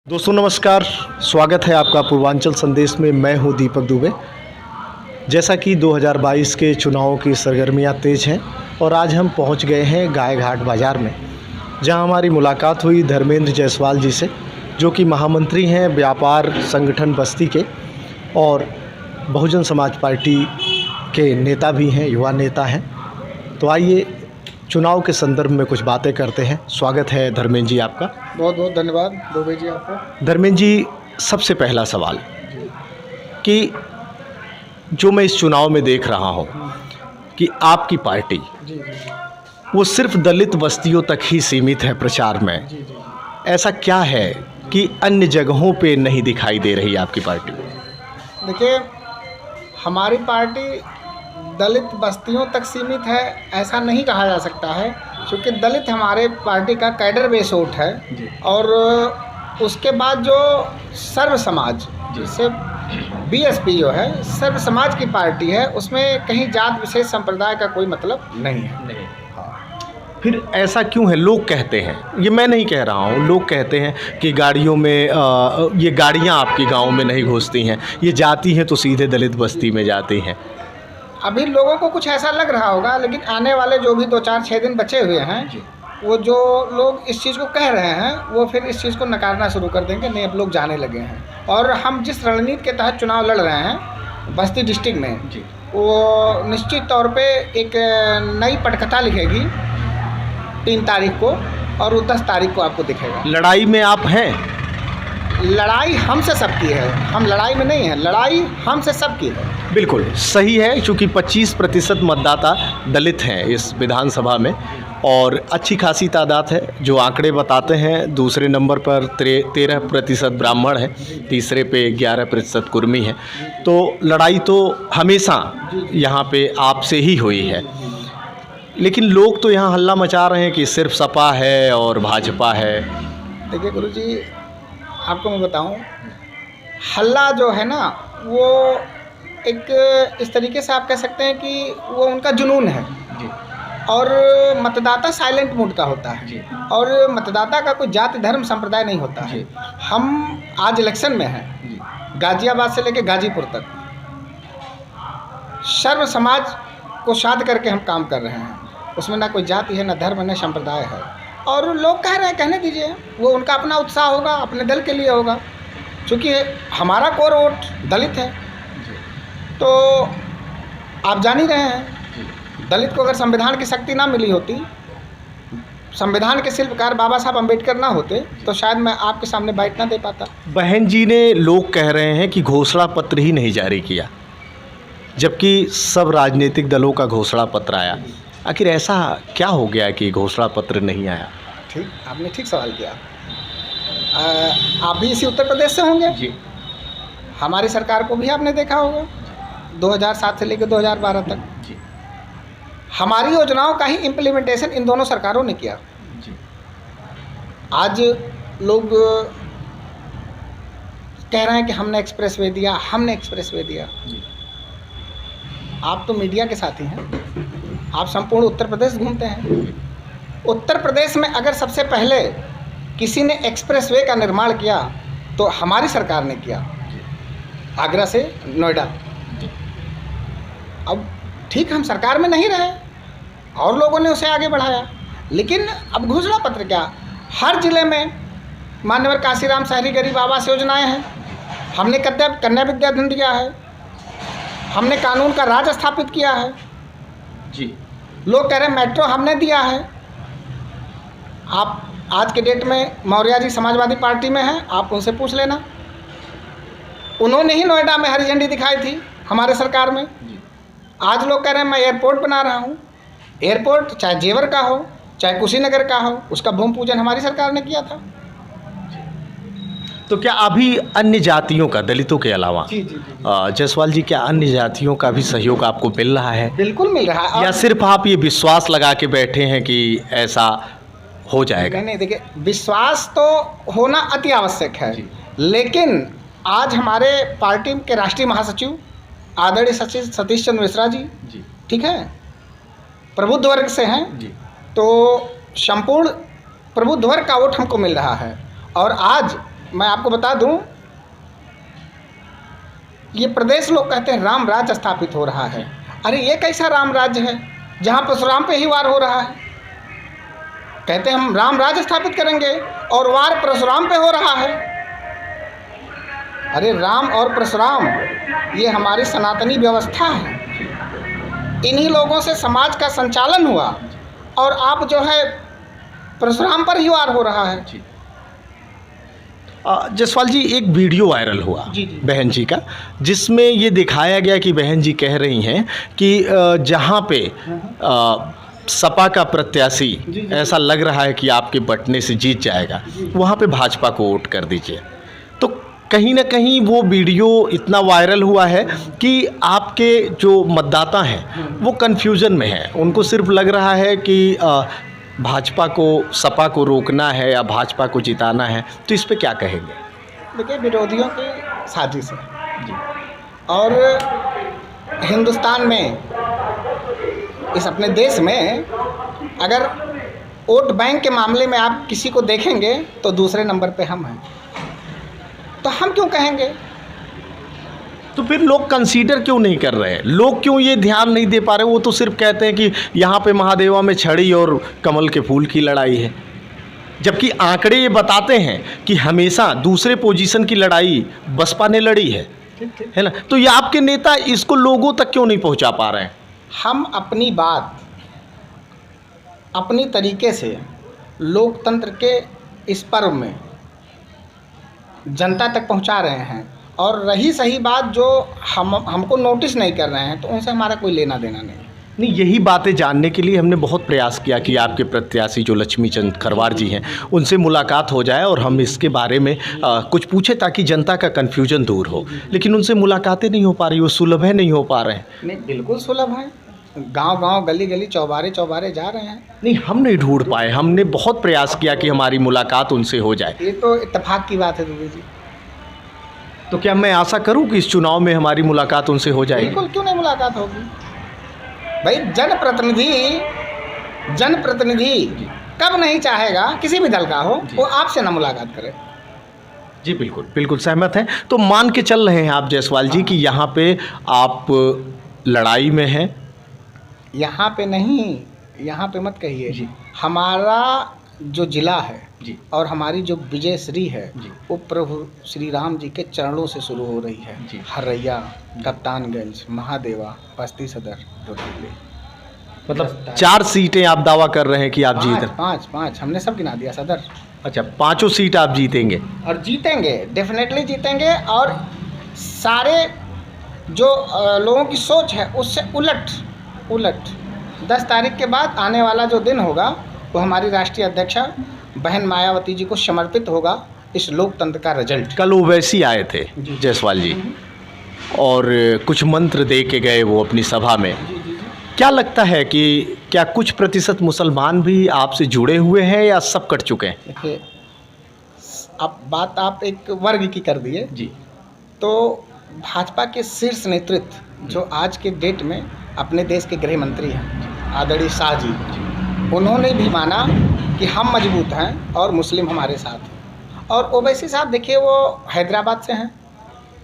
दोस्तों नमस्कार, स्वागत है आपका पूर्वांचल संदेश में। मैं हूं दीपक दुबे। जैसा कि 2022 के चुनावों की सरगर्मियां तेज़ हैं और आज हम पहुंच गए हैं गायघाट बाज़ार में, जहां हमारी मुलाकात हुई धर्मेंद्र जायसवाल जी से, जो कि महामंत्री हैं व्यापार संगठन बस्ती के और बहुजन समाज पार्टी के नेता भी हैं, युवा नेता हैं। तो आइए चुनाव के संदर्भ में कुछ बातें करते हैं। स्वागत है धर्मेंद्र जी आपका। बहुत बहुत धन्यवाद दुबे जी आपका। धर्मेंद्र जी, सबसे पहला सवाल कि जो मैं इस चुनाव में देख रहा हूं कि आपकी पार्टी जी वो सिर्फ दलित बस्तियों तक ही सीमित है प्रचार में। जी जी ऐसा क्या है कि अन्य जगहों पे नहीं दिखाई दे रही आपकी पार्टी? देखिए, हमारी पार्टी दलित बस्तियों तक सीमित है ऐसा नहीं कहा जा सकता है, क्योंकि दलित हमारे पार्टी का कैडर बेस वोट है। और उसके बाद जो सर्व समाज, जिससे बीएसपी जो है सर्व समाज की पार्टी है, उसमें कहीं जात विशेष संप्रदाय का कोई मतलब नहीं है। फिर ऐसा क्यों है? लोग कहते हैं, ये मैं नहीं कह रहा हूँ, लोग कहते हैं कि गाड़ियों में ये गाड़ियाँ आपके गांव में नहीं घुसती हैं, ये जाती हैं तो सीधे दलित बस्ती में जाती हैं। अभी लोगों को कुछ ऐसा लग रहा होगा, लेकिन आने वाले जो भी 2-4-6 दिन बचे हुए हैं, वो जो लोग इस चीज़ को कह रहे हैं वो फिर इस चीज़ को नकारना शुरू कर देंगे। नहीं, अब लोग जाने लगे हैं। और हम जिस रणनीति के तहत चुनाव लड़ रहे हैं बस्ती डिस्ट्रिक्ट में, वो निश्चित तौर पे एक नई पटकथा लिखेगी 3 तारीख को, और वो 10 तारीख को आपको दिखेगा। लड़ाई में आप हैं? लड़ाई हमसे सबकी है, हम लड़ाई में नहीं हैं, लड़ाई हमसे सबकी है। बिल्कुल सही है, क्योंकि 25% मतदाता दलित हैं इस विधानसभा में और अच्छी खासी तादाद है। जो आंकड़े बताते हैं, दूसरे नंबर पर 13% ब्राह्मण है, तीसरे पे 11% कुर्मी है। तो लड़ाई तो हमेशा यहाँ पे आपसे ही हुई है। लेकिन लोग तो यहाँ हल्ला मचा रहे हैं कि सिर्फ सपा है और भाजपा है। देखिए गुरुजी, आपको मैं बताऊं, हल्ला जो है ना, वो एक इस तरीके से आप कह सकते हैं कि वो उनका जुनून है। और मतदाता साइलेंट मूड का होता है, और मतदाता का कोई जाति धर्म संप्रदाय नहीं होता है। हम आज इलेक्शन में हैं, गाजियाबाद से लेकर गाजीपुर तक सर्व समाज को शाद करके हम काम कर रहे हैं। उसमें ना कोई जाति है, ना धर्म, ना संप्रदाय है। और लोग कह रहे हैं, कहने दीजिए, वो उनका अपना उत्साह होगा, अपने दल के लिए होगा। क्योंकि हमारा कोर वोट दलित है। तो आप जान ही रहे हैं, दलित को अगर संविधान की शक्ति ना मिली होती, संविधान के शिल्पकार बाबा साहब अम्बेडकर ना होते, तो शायद मैं आपके सामने बाइट ना दे पाता। बहन जी ने, लोग कह रहे हैं कि घोषणा पत्र ही नहीं जारी किया, जबकि सब राजनीतिक दलों का घोषणा पत्र आया। आखिर ऐसा क्या हो गया कि घोषणा पत्र नहीं आया? ठीक, आपने ठीक सवाल किया। आप भी इसी उत्तर प्रदेश से होंगे जी। हमारी सरकार को भी आपने देखा होगा 2007 से लेकर 2012 तक। जी। हमारी योजनाओं का ही इम्प्लीमेंटेशन इन दोनों सरकारों ने किया। जी। आज लोग कह रहे हैं कि हमने एक्सप्रेसवे दिया, हमने एक्सप्रेसवे दिया। जी। आप तो मीडिया के साथी हैं, आप संपूर्ण उत्तर प्रदेश घूमते हैं। उत्तर प्रदेश में अगर सबसे पहले किसी ने एक्सप्रेसवे का निर्माण किया तो हमारी सरकार ने किया, आगरा से नोएडा। अब ठीक, हम सरकार में नहीं रहे और लोगों ने उसे आगे बढ़ाया, लेकिन अब घोषणा पत्र क्या, हर जिले में मान्यवर काशीराम शहरी गरीब आवास योजनाएं हैं, हमने कन्या विद्याधन दिया है, हमने कानून का राज स्थापित किया है। जी। लोग कह रहे हैं मेट्रो हमने दिया है। आप आज के डेट में मौर्य जी समाजवादी पार्टी में हैं, आप उनसे पूछ लेना, उन्होंने ही नोएडा में हरी झंडी दिखाई थी हमारे सरकार में। आज लोग कह रहे हैं मैं एयरपोर्ट बना रहा हूँ। एयरपोर्ट चाहे जेवर का हो, चाहे कुशीनगर का हो, उसका भूमि पूजन हमारी सरकार ने किया था। तो क्या अभी अन्य जातियों का, दलितों के अलावा, जायसवाल जी, क्या अन्य जातियों का भी सहयोग आपको मिल रहा है? बिल्कुल मिल रहा है। या सिर्फ आप ये विश्वास लगा के बैठे हैं कि ऐसा हो जाएगा? नहीं, देखिए, विश्वास तो होना अति आवश्यक है, लेकिन आज हमारे पार्टी के राष्ट्रीय महासचिव आदरणीय सतीश चंद्र मिश्रा जी, ठीक है, प्रबुद्ध वर्ग से हैं। तो संपूर्ण प्रबुद्ध वर्ग का वोट हमको मिल रहा है। और आज मैं आपको बता दूं, ये प्रदेश लोग कहते हैं राम राज्य स्थापित हो रहा है। अरे ये कैसा राम राज्य है जहाँ परशुराम पे ही वार हो रहा है? कहते हैं हम राम राज्य स्थापित करेंगे और वार परशुराम पे हो रहा है। अरे राम और परशुराम ये हमारी सनातनी व्यवस्था है, इन्हीं लोगों से समाज का संचालन हुआ और आप जो है परशुराम पर ही वार हो रहा है। जसवाल जी, एक वीडियो वायरल हुआ जी। बहन जी का, जिसमें ये दिखाया गया कि बहन जी कह रही हैं कि जहाँ पे सपा का प्रत्याशी ऐसा लग रहा है कि आपके बटने से जीत जाएगा, वहाँ पे भाजपा को वोट कर दीजिए। तो कहीं ना कहीं वो वीडियो इतना वायरल हुआ है कि आपके जो मतदाता हैं वो कन्फ्यूज़न में हैं। उनको सिर्फ लग रहा है कि भाजपा को, सपा को रोकना है या भाजपा को जिताना है। तो इस पे क्या कहेंगे? देखिए, विरोधियों की साजिश है जी। और हिंदुस्तान में, इस अपने देश में, अगर वोट बैंक के मामले में आप किसी को देखेंगे तो दूसरे नंबर पे हम हैं। तो हम क्यों कहेंगे? तो फिर लोग कंसीडर क्यों नहीं कर रहे हैं? लोग क्यों ये ध्यान नहीं दे पा रहे? वो तो सिर्फ कहते हैं कि यहाँ पे महादेवा में छड़ी और कमल के फूल की लड़ाई है, जबकि आंकड़े ये बताते हैं कि हमेशा दूसरे पोजीशन की लड़ाई बसपा ने लड़ी है ना? तो ये आपके नेता इसको लोगों तक क्यों नहीं पहुँचा पा रहे हैं? हम अपनी बात अपनी तरीके से लोकतंत्र के इस पर्व में जनता तक पहुंचा रहे हैं। और रही सही बात जो हमको नोटिस नहीं कर रहे हैं, तो उनसे हमारा कोई लेना देना नहीं। यही बातें जानने के लिए हमने बहुत प्रयास किया कि आपके प्रत्याशी जो लक्ष्मी चंद खरवार जी हैं उनसे मुलाकात हो जाए और हम इसके बारे में कुछ पूछे ताकि जनता का कन्फ्यूजन दूर हो, लेकिन उनसे मुलाकातें नहीं हो पा रही, वो सुलभ है नहीं हो पा रहे हैं। नहीं, बिल्कुल सुलभ है। गांव-गांव, गली-गली, चौबारे जा रहे हैं। नहीं, हम नहीं ढूंढ पाए। हमने बहुत प्रयास किया कि हमारी मुलाकात उनसे हो जाए। ये तो इत्तेफाक की बात है दुबे जी। तो क्या मैं आशा करूं कि इस चुनाव में हमारी मुलाकात उनसे हो जाएगी? बिल्कुल, क्यों नहीं मुलाकात होगी भाई। जनप्रतिनिधि कब नहीं चाहेगा, किसी भी दल का हो, वो आपसे ना मुलाकात करे। जी बिल्कुल, बिल्कुल सहमत हैं। तो मान के चल रहे हैं आप जायसवाल जी कि यहाँ पे आप लड़ाई में हैं? यहाँ पे नहीं, यहाँ पे मत कहिए जी। हमारा जो ज़िला है जी और हमारी जो विजय श्री है जी, वो प्रभु श्री राम जी के चरणों से शुरू हो रही है जी। हरैया, कप्तानगंज, महादेवा, बस्ती सदर, रोटिले, मतलब 4 सीटें आप दावा कर रहे हैं कि आप जीत? पाँच हमने सब गिना दिया सदर। अच्छा, 5 सीट आप जीतेंगे? और जीतेंगे, डेफिनेटली जीतेंगे। और सारे जो लोगों की सोच है उससे उलट 10 तारीख के बाद आने वाला जो दिन होगा वो हमारी राष्ट्रीय अध्यक्षा बहन मायावती जी को समर्पित होगा, इस लोकतंत्र का रिजल्ट। कल ओवैसी आए थे जायसवाल जी और कुछ मंत्र दे के गए वो अपनी सभा में। क्या लगता है कि क्या कुछ प्रतिशत मुसलमान भी आपसे जुड़े हुए हैं या सब कट चुके हैं? देखिए, बात आप एक वर्ग की कर दिए जी। तो भाजपा के शीर्ष नेतृत्व जो आज के डेट में अपने देश के गृह मंत्री हैं आदरणीय शाह जी, उन्होंने भी माना कि हम मजबूत हैं और मुस्लिम हमारे साथ हैं। और ओवैसी साहब देखिए, वो हैदराबाद से हैं,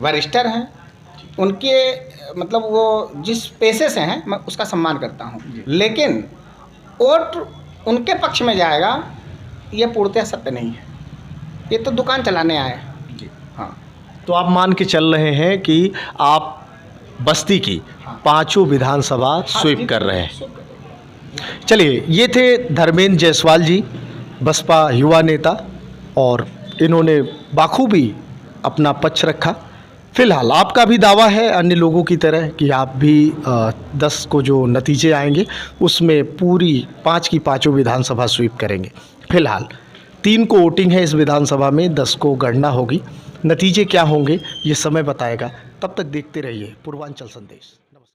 वरिष्ठर हैं, उनके मतलब वो जिस पेशे से हैं मैं उसका सम्मान करता हूं, लेकिन वोट उनके पक्ष में जाएगा ये पूर्णतः सत्य नहीं है। ये तो दुकान चलाने आए हैं जी। हाँ, तो आप मान के चल रहे हैं कि आप बस्ती की 5 विधानसभा स्वीप कर रहे हैं। चलिए, ये थे धर्मेंद्र जायसवाल जी, बसपा युवा नेता, और इन्होंने बाखूबी अपना पक्ष रखा। फिलहाल आपका भी दावा है अन्य लोगों की तरह कि आप भी 10 को जो नतीजे आएंगे उसमें पूरी 5 की 5 विधानसभा स्वीप करेंगे। फिलहाल 3 को वोटिंग है इस विधानसभा में, 10 को गणना होगी। नतीजे क्या होंगे ये समय बताएगा। तब तक देखते रहिए पूर्वांचल संदेश।